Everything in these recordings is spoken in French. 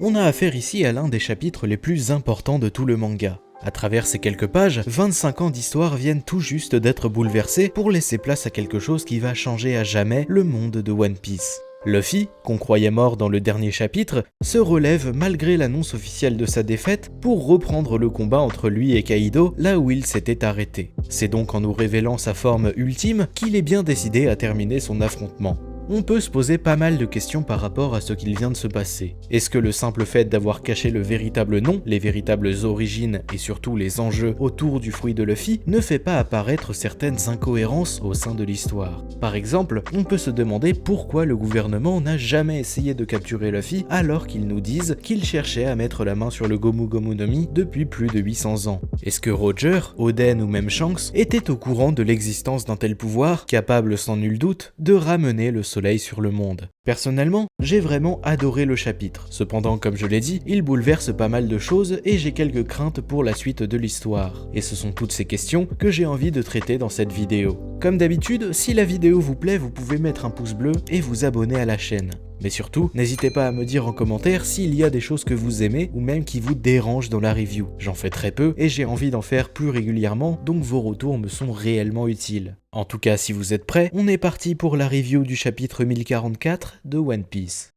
On a affaire ici à l'un des chapitres les plus importants de tout le manga. À travers ces quelques pages, 25 ans d'histoire viennent tout juste d'être bouleversés pour laisser place à quelque chose qui va changer à jamais le monde de One Piece. Luffy, qu'on croyait mort dans le dernier chapitre, se relève malgré l'annonce officielle de sa défaite pour reprendre le combat entre lui et Kaido là où il s'était arrêté. C'est donc en nous révélant sa forme ultime qu'il est bien décidé à terminer son affrontement. On peut se poser pas mal de questions par rapport à ce qu'il vient de se passer. Est-ce que le simple fait d'avoir caché le véritable nom, les véritables origines et surtout les enjeux autour du fruit de Luffy ne fait pas apparaître certaines incohérences au sein de l'histoire? Par exemple, on peut se demander pourquoi le gouvernement n'a jamais essayé de capturer Luffy alors qu'ils nous disent qu'il cherchait à mettre la main sur le Gomu Gomu no Mi depuis plus de 800 ans. Est-ce que Roger, Oden ou même Shanks étaient au courant de l'existence d'un tel pouvoir, capable sans nul doute de ramener le soleil sur le monde? Personnellement, j'ai vraiment adoré le chapitre. Cependant, comme je l'ai dit, il bouleverse pas mal de choses et j'ai quelques craintes pour la suite de l'histoire. Et ce sont toutes ces questions que j'ai envie de traiter dans cette vidéo. Comme d'habitude, si la vidéo vous plaît, vous pouvez mettre un pouce bleu et vous abonner à la chaîne. Mais surtout, n'hésitez pas à me dire en commentaire s'il y a des choses que vous aimez ou même qui vous dérangent dans la review. J'en fais très peu et j'ai envie d'en faire plus régulièrement, donc vos retours me sont réellement utiles. En tout cas, si vous êtes prêts, on est parti pour la review du chapitre 1044 de One Piece.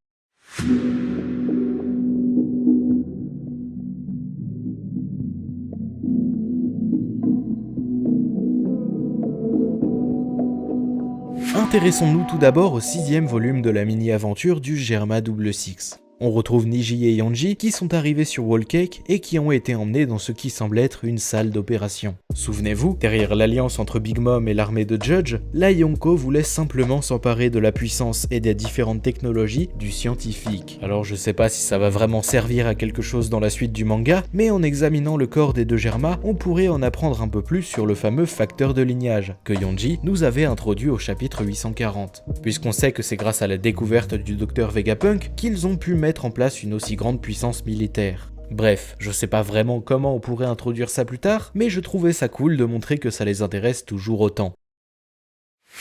Intéressons-nous tout d'abord au 6e volume de la mini-aventure du Germa Double Six. On retrouve Niji et Yonji qui sont arrivés sur Whole Cake et qui ont été emmenés dans ce qui semble être une salle d'opération. Souvenez-vous, derrière l'alliance entre Big Mom et l'armée de Judge, la Yonko voulait simplement s'emparer de la puissance et des différentes technologies du scientifique. Alors je sais pas si ça va vraiment servir à quelque chose dans la suite du manga, mais en examinant le corps des deux Germa, on pourrait en apprendre un peu plus sur le fameux facteur de lignage que Yonji nous avait introduit au chapitre 840. Puisqu'on sait que c'est grâce à la découverte du docteur Vegapunk qu'ils ont pu mettre en place une aussi grande puissance militaire. Bref, je sais pas vraiment comment on pourrait introduire ça plus tard, mais je trouvais ça cool de montrer que ça les intéresse toujours autant.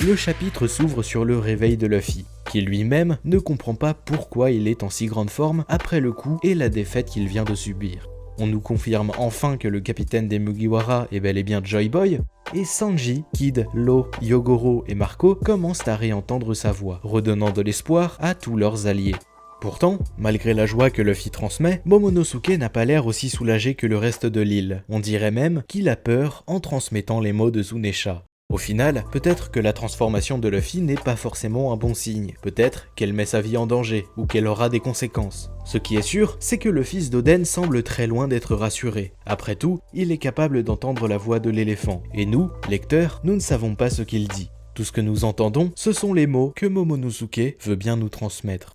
Le chapitre s'ouvre sur le réveil de Luffy, qui lui-même ne comprend pas pourquoi il est en si grande forme après le coup et la défaite qu'il vient de subir. On nous confirme enfin que le capitaine des Mugiwara est bel et bien Joy Boy, et Sanji, Kid, Law, Yogoro et Marco commencent à réentendre sa voix, redonnant de l'espoir à tous leurs alliés. Pourtant, malgré la joie que Luffy transmet, Momonosuke n'a pas l'air aussi soulagé que le reste de l'île. On dirait même qu'il a peur en transmettant les mots de Zunesha. Au final, peut-être que la transformation de Luffy n'est pas forcément un bon signe. Peut-être qu'elle met sa vie en danger, ou qu'elle aura des conséquences. Ce qui est sûr, c'est que le fils d'Oden semble très loin d'être rassuré. Après tout, il est capable d'entendre la voix de l'éléphant. Et nous, lecteurs, nous ne savons pas ce qu'il dit. Tout ce que nous entendons, ce sont les mots que Momonosuke veut bien nous transmettre.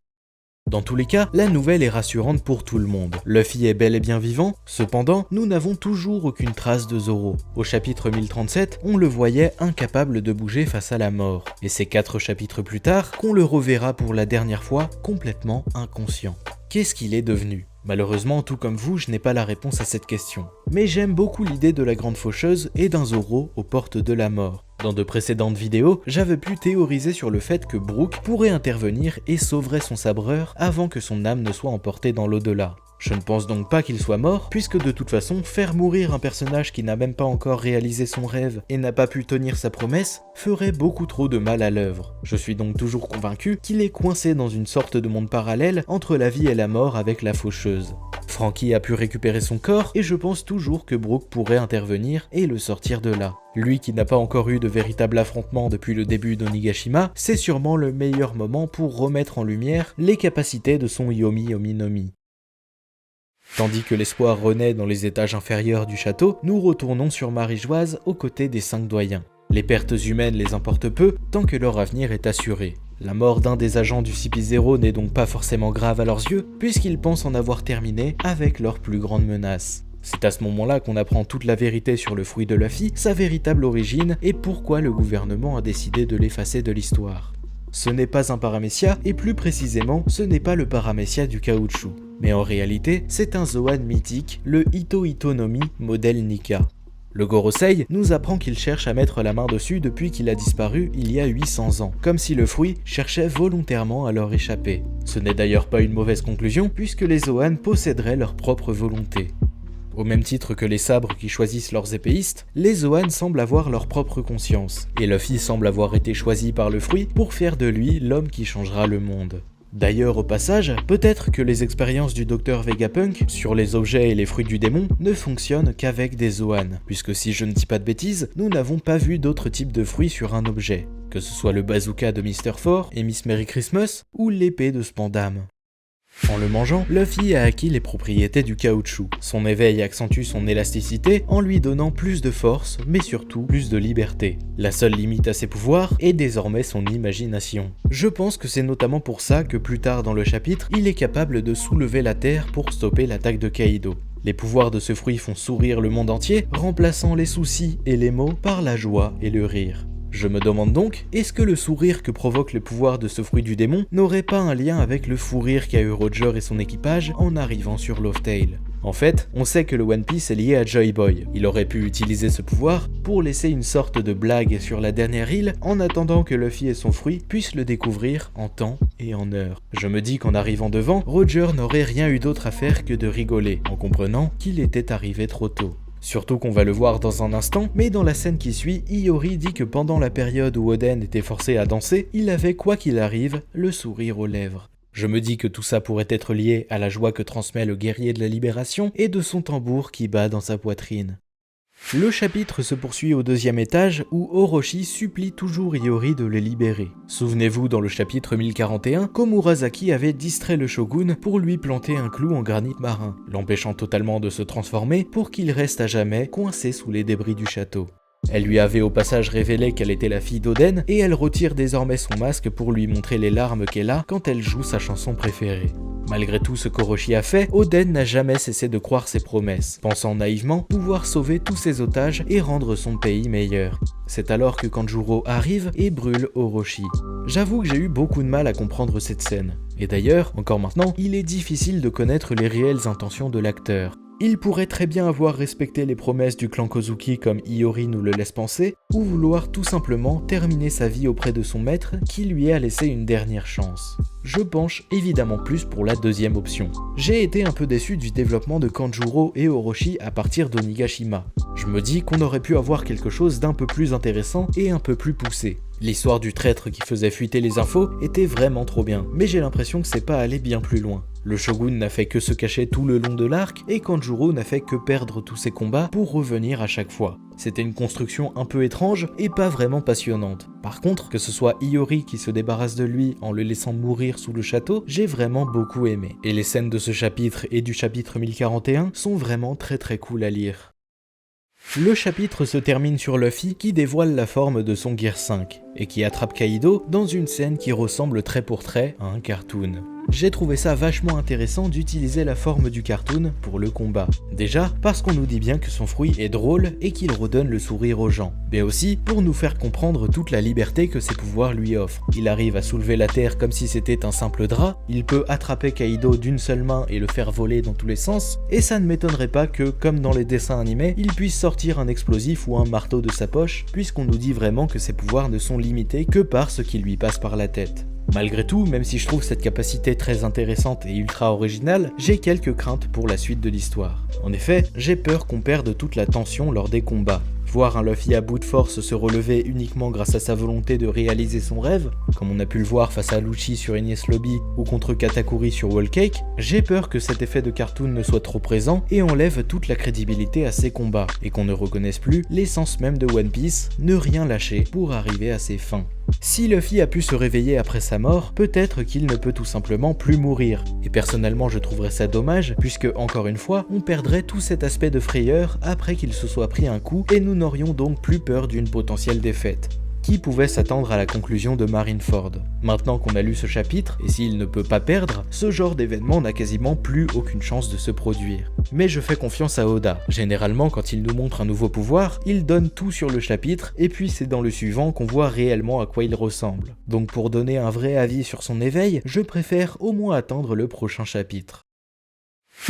Dans tous les cas, la nouvelle est rassurante pour tout le monde. Luffy est bel et bien vivant, cependant, nous n'avons toujours aucune trace de Zoro. Au chapitre 1037, on le voyait incapable de bouger face à la mort. Et c'est 4 chapitres plus tard qu'on le reverra pour la dernière fois complètement inconscient. Qu'est-ce qu'il est devenu ? Malheureusement, tout comme vous, je n'ai pas la réponse à cette question. Mais j'aime beaucoup l'idée de la grande faucheuse et d'un Zoro aux portes de la mort. Dans de précédentes vidéos, j'avais pu théoriser sur le fait que Brook pourrait intervenir et sauverait son sabreur avant que son âme ne soit emportée dans l'au-delà. Je ne pense donc pas qu'il soit mort, puisque de toute façon, faire mourir un personnage qui n'a même pas encore réalisé son rêve et n'a pas pu tenir sa promesse ferait beaucoup trop de mal à l'œuvre. Je suis donc toujours convaincu qu'il est coincé dans une sorte de monde parallèle entre la vie et la mort avec la faucheuse. Franky a pu récupérer son corps et je pense toujours que Brook pourrait intervenir et le sortir de là. Lui qui n'a pas encore eu de véritable affrontement depuis le début d'Onigashima, c'est sûrement le meilleur moment pour remettre en lumière les capacités de son Yomi Yomi no Mi. Tandis que l'espoir renaît dans les étages inférieurs du château, nous retournons sur Marie-Joise aux côtés des 5 doyens. Les pertes humaines les importent peu tant que leur avenir est assuré. La mort d'un des agents du CP0 n'est donc pas forcément grave à leurs yeux, puisqu'ils pensent en avoir terminé avec leur plus grande menace. C'est à ce moment-là qu'on apprend toute la vérité sur le fruit de Luffy, sa véritable origine et pourquoi le gouvernement a décidé de l'effacer de l'histoire. Ce n'est pas un paramécia, et plus précisément, ce n'est pas le paramécia du caoutchouc. Mais en réalité, c'est un Zoan mythique, le Ito Ito no Mi modèle Nika. Le Gorosei nous apprend qu'il cherche à mettre la main dessus depuis qu'il a disparu il y a 800 ans, comme si le fruit cherchait volontairement à leur échapper. Ce n'est d'ailleurs pas une mauvaise conclusion, puisque les Zoan posséderaient leur propre volonté. Au même titre que les sabres qui choisissent leurs épéistes, les Zoan semblent avoir leur propre conscience, et Luffy semble avoir été choisi par le fruit pour faire de lui l'homme qui changera le monde. D'ailleurs, au passage, peut-être que les expériences du Dr Vegapunk sur les objets et les fruits du démon ne fonctionnent qu'avec des Zoan, puisque si je ne dis pas de bêtises, nous n'avons pas vu d'autres types de fruits sur un objet, que ce soit le bazooka de Mr. Four et Miss Merry Christmas, ou l'épée de Spandam. En le mangeant, Luffy a acquis les propriétés du caoutchouc. Son éveil accentue son élasticité en lui donnant plus de force, mais surtout plus de liberté. La seule limite à ses pouvoirs est désormais son imagination. Je pense que c'est notamment pour ça que plus tard dans le chapitre, il est capable de soulever la terre pour stopper l'attaque de Kaido. Les pouvoirs de ce fruit font sourire le monde entier, remplaçant les soucis et les maux par la joie et le rire. Je me demande donc, est-ce que le sourire que provoque le pouvoir de ce fruit du démon n'aurait pas un lien avec le fou rire qu'a eu Roger et son équipage en arrivant sur Lost Tale? En fait, on sait que le One Piece est lié à Joy Boy. Il aurait pu utiliser ce pouvoir pour laisser une sorte de blague sur la dernière île en attendant que Luffy et son fruit puissent le découvrir en temps et en heure. Je me dis qu'en arrivant devant, Roger n'aurait rien eu d'autre à faire que de rigoler, en comprenant qu'il était arrivé trop tôt. Surtout qu'on va le voir dans un instant, mais dans la scène qui suit, Iori dit que pendant la période où Oden était forcé à danser, il avait quoi qu'il arrive, le sourire aux lèvres. Je me dis que tout ça pourrait être lié à la joie que transmet le guerrier de la libération et de son tambour qui bat dans sa poitrine. Le chapitre se poursuit au 2e étage où Orochi supplie toujours Iori de le libérer. Souvenez-vous, dans le chapitre 1041, Komurasaki avait distrait le shogun pour lui planter un clou en granit marin, l'empêchant totalement de se transformer pour qu'il reste à jamais coincé sous les débris du château. Elle lui avait au passage révélé qu'elle était la fille d'Oden et elle retire désormais son masque pour lui montrer les larmes qu'elle a quand elle joue sa chanson préférée. Malgré tout ce qu'Orochi a fait, Oden n'a jamais cessé de croire ses promesses, pensant naïvement pouvoir sauver tous ses otages et rendre son pays meilleur. C'est alors que Kanjuro arrive et brûle Orochi. J'avoue que j'ai eu beaucoup de mal à comprendre cette scène. Et d'ailleurs, encore maintenant, il est difficile de connaître les réelles intentions de l'acteur. Il pourrait très bien avoir respecté les promesses du clan Kozuki comme Iori nous le laisse penser, ou vouloir tout simplement terminer sa vie auprès de son maître qui lui a laissé une dernière chance. Je penche évidemment plus pour la deuxième option. J'ai été un peu déçu du développement de Kanjuro et Orochi à partir d'Onigashima. Je me dis qu'on aurait pu avoir quelque chose d'un peu plus intéressant et un peu plus poussé. L'histoire du traître qui faisait fuiter les infos était vraiment trop bien, mais j'ai l'impression que c'est pas allé bien plus loin. Le shogun n'a fait que se cacher tout le long de l'arc, et Kanjuro n'a fait que perdre tous ses combats pour revenir à chaque fois. C'était une construction un peu étrange et pas vraiment passionnante. Par contre, que ce soit Iori qui se débarrasse de lui en le laissant mourir sous le château, j'ai vraiment beaucoup aimé. Et les scènes de ce chapitre et du chapitre 1041 sont vraiment très cool à lire. Le chapitre se termine sur Luffy qui dévoile la forme de son Gear 5 et qui attrape Kaido dans une scène qui ressemble trait pour trait à un cartoon. J'ai trouvé ça vachement intéressant d'utiliser la forme du cartoon pour le combat. Déjà, parce qu'on nous dit bien que son fruit est drôle et qu'il redonne le sourire aux gens, mais aussi pour nous faire comprendre toute la liberté que ses pouvoirs lui offrent. Il arrive à soulever la terre comme si c'était un simple drap, il peut attraper Kaido d'une seule main et le faire voler dans tous les sens, et ça ne m'étonnerait pas que, comme dans les dessins animés, il puisse sortir un explosif ou un marteau de sa poche, puisqu'on nous dit vraiment que ses pouvoirs ne sont limités que par ce qui lui passe par la tête. Malgré tout, même si je trouve cette capacité très intéressante et ultra originale, j'ai quelques craintes pour la suite de l'histoire. En effet, j'ai peur qu'on perde toute la tension lors des combats. Voir un Luffy à bout de force se relever uniquement grâce à sa volonté de réaliser son rêve, comme on a pu le voir face à Lucci sur Enies Lobby ou contre Katakuri sur Whole Cake, j'ai peur que cet effet de cartoon ne soit trop présent et enlève toute la crédibilité à ses combats, et qu'on ne reconnaisse plus l'essence même de One Piece, ne rien lâcher pour arriver à ses fins. Si Luffy a pu se réveiller après sa mort, peut-être qu'il ne peut tout simplement plus mourir. Et personnellement je trouverais ça dommage, puisque encore une fois, on perdrait tout cet aspect de frayeur après qu'il se soit pris un coup, et nous n'aurions donc plus peur d'une potentielle défaite. Qui pouvait s'attendre à la conclusion de Marineford? Maintenant qu'on a lu ce chapitre, et s'il ne peut pas perdre, ce genre d'événement n'a quasiment plus aucune chance de se produire. Mais je fais confiance à Oda. Généralement, quand il nous montre un nouveau pouvoir, il donne tout sur le chapitre, et puis c'est dans le suivant qu'on voit réellement à quoi il ressemble. Donc pour donner un vrai avis sur son éveil, je préfère au moins attendre le prochain chapitre.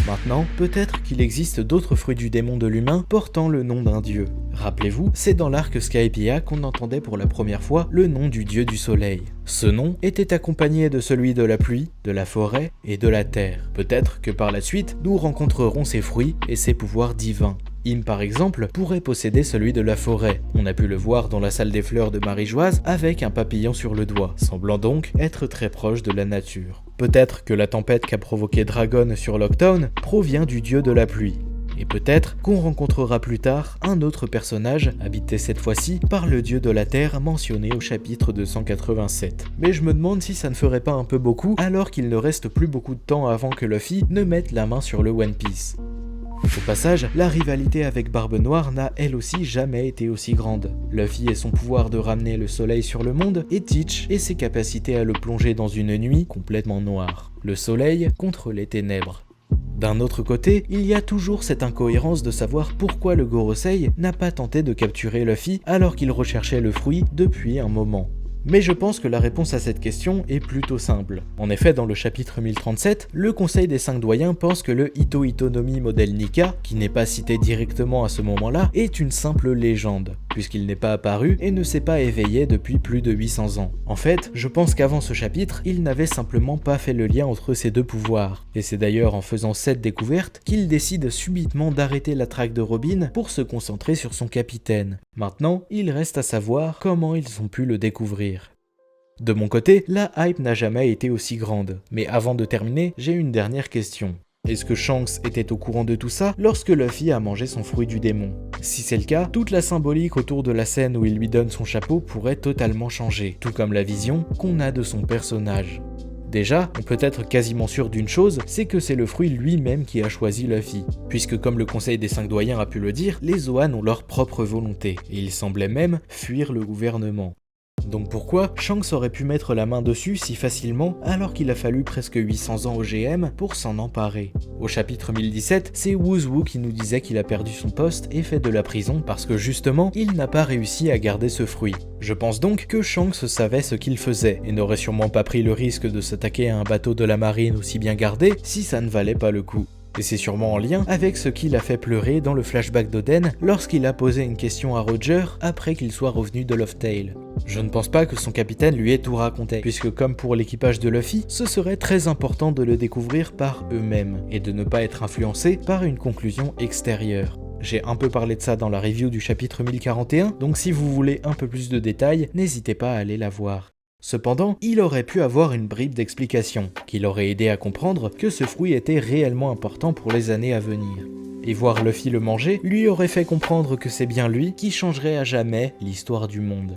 Maintenant, peut-être qu'il existe d'autres fruits du démon de l'humain portant le nom d'un dieu. Rappelez-vous, c'est dans l'arc Skypiea qu'on entendait pour la première fois le nom du dieu du soleil. Ce nom était accompagné de celui de la pluie, de la forêt et de la terre. Peut-être que par la suite, nous rencontrerons ces fruits et ces pouvoirs divins. Im par exemple pourrait posséder celui de la forêt. On a pu le voir dans la salle des fleurs de Marie-Joise avec un papillon sur le doigt, semblant donc être très proche de la nature. Peut-être que la tempête qu'a provoqué Dragon sur Lockdown provient du dieu de la pluie. Et peut-être qu'on rencontrera plus tard un autre personnage, habité cette fois-ci par le dieu de la terre mentionné au chapitre 287. Mais je me demande si ça ne ferait pas un peu beaucoup alors qu'il ne reste plus beaucoup de temps avant que Luffy ne mette la main sur le One Piece. Au passage, la rivalité avec Barbe Noire n'a elle aussi jamais été aussi grande. Luffy et son pouvoir de ramener le soleil sur le monde, et Teach et ses capacités à le plonger dans une nuit complètement noire. Le soleil contre les ténèbres. D'un autre côté, il y a toujours cette incohérence de savoir pourquoi le Gorosei n'a pas tenté de capturer Luffy alors qu'il recherchait le fruit depuis un moment. Mais je pense que la réponse à cette question est plutôt simple. En effet, dans le chapitre 1037, le Conseil des 5 doyens pense que le Ito Itonomi modèle Nika, qui n'est pas cité directement à ce moment-là, est une simple légende, puisqu'il n'est pas apparu et ne s'est pas éveillé depuis plus de 800 ans. En fait, je pense qu'avant ce chapitre, il n'avait simplement pas fait le lien entre ces deux pouvoirs. Et c'est d'ailleurs en faisant cette découverte qu'il décide subitement d'arrêter la traque de Robin pour se concentrer sur son capitaine. Maintenant, il reste à savoir comment ils ont pu le découvrir. De mon côté, la hype n'a jamais été aussi grande. Mais avant de terminer, j'ai une dernière question. Est-ce que Shanks était au courant de tout ça lorsque Luffy a mangé son fruit du démon? Si c'est le cas, toute la symbolique autour de la scène où il lui donne son chapeau pourrait totalement changer, tout comme la vision qu'on a de son personnage. Déjà, on peut être quasiment sûr d'une chose, c'est que c'est le fruit lui-même qui a choisi Luffy. Puisque comme le Conseil des 5 doyens a pu le dire, les Zoan ont leur propre volonté, et ils semblaient même fuir le gouvernement. Donc pourquoi Shanks aurait pu mettre la main dessus si facilement alors qu'il a fallu presque 800 ans au GM pour s'en emparer? Au chapitre 1017, c'est Woozwoo qui nous disait qu'il a perdu son poste et fait de la prison parce que justement, il n'a pas réussi à garder ce fruit. Je pense donc que Shanks savait ce qu'il faisait et n'aurait sûrement pas pris le risque de s'attaquer à un bateau de la marine aussi bien gardé si ça ne valait pas le coup. Et c'est sûrement en lien avec ce qui l'a fait pleurer dans le flashback d'Oden lorsqu'il a posé une question à Roger après qu'il soit revenu de Loftail. Je ne pense pas que son capitaine lui ait tout raconté, puisque comme pour l'équipage de Luffy, ce serait très important de le découvrir par eux-mêmes, et de ne pas être influencé par une conclusion extérieure. J'ai un peu parlé de ça dans la review du chapitre 1041, donc si vous voulez un peu plus de détails, n'hésitez pas à aller la voir. Cependant, il aurait pu avoir une bribe d'explication, qui l'aurait aidé à comprendre que ce fruit était réellement important pour les années à venir. Et voir Luffy le manger lui aurait fait comprendre que c'est bien lui qui changerait à jamais l'histoire du monde.